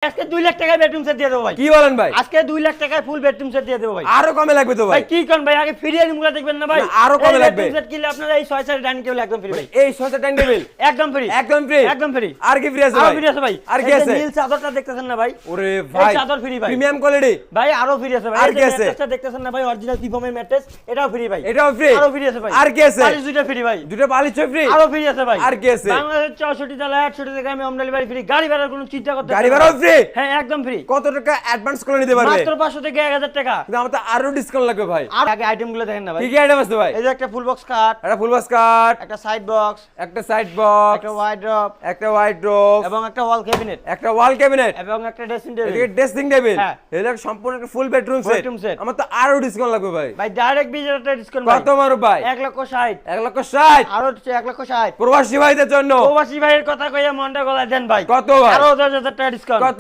আজকে 2 লাখ টাকায় bedroom set দিয়ে দেবো ভাই। কি বলেন ভাই? আজকে 2 লাখ টাকায় ফুল বেডরুম সেট দিয়ে দেবো ভাই। আরো কমে লাগবে তো ভাই। ভাই কি কোন ভাই, আগে ফ্রি এনিমগুলো দেখবেন না ভাই। আরো কমে লাগবে। বেডরুম সেট কিনলে আপনারা এই 6 সেট ডাইনিং টেবিল একদম ফ্রি ভাই। এই 6 ডাইনিং টেবিল একদম ফ্রি, একদম ফ্রি, একদম ফ্রি। আর কি ফ্রি আছে আরো ভাই? ফ্রি আছে ভাই। আর কি এই যে আছে? নীল চাদরটা দেখতেছেন না ভাই? ওরে এই ভাই চাদর ফ্রি ভাই। প্রিমিয়াম কোয়ালিটি ভাই আরো ফ্রি আছে ভাই। আর এই কি যে আছে? ম্যাট্রেসটা দেখতেছেন না ভাই, অরিজিনাল পিফমের ম্যাট্রেস, এটাও ফ্রি ভাই। এটাও ফ্রি, আরো ফ্রি আছে ভাই। আর কি আছে? বালিশ দুটো ফ্রি ভাই। দুটো বালিশ ফ্রি, আরো ফ্রি আছে ভাই। আর কি আছে? বাংলাদেশ 64 জেলায় 68 টাকা আমি হোম ডেলিভারি ফ্রি। গাড়ি ভাড়ার কোনো চিন্তা করতে হবে না। গাড়ি ভাড়াও ফ্রি? হ্যাঁ একদম ফ্রি। কত টাকা অ্যাডভান্স করে নিতে পারবে? মাত্র 500 থেকে 1000 টাকা। কিন্তু আমার তো আরো ডিসকাউন্ট লাগবে ভাই। আর আগে আইটেমগুলো দেখেন না ভাই। কি কি আইটেম আছে ভাই? এই যে একটা ফুল বক্স কাট, একটা ফুল বক্স কাট, একটা সাইড বক্স, একটা সাইড বক্স, একটা ওয়াইড্রপ, একটা ওয়াইড্রোব, এবং একটা ওয়াল ক্যাবিনেট, একটা ওয়াল ক্যাবিনেট, এবং একটা ড্রেসিং এদিকে টেবিল। Dressing table. হ্যাঁ। এগুলো সম্পূর্ণ একটা full bedroom set. Bedroom set। আমার তো আরো ডিসকাউন্ট লাগবে ভাই। ভাই ডাইরেক্ট 20,000 টাকা ডিসকাউন্ট ভাই। কত মারুফ ভাই? 1,60,000। 1,60,000 আরো হচ্ছে 1,60,000। প্রবাসী ভাইদের জন্য। প্রবাসী ভাইয়ের কথা কইয়া মনটা গলায় দেন ভাই। কত ভাই? আরো 10,000 টাকা ডিসকাউন্ট। কত?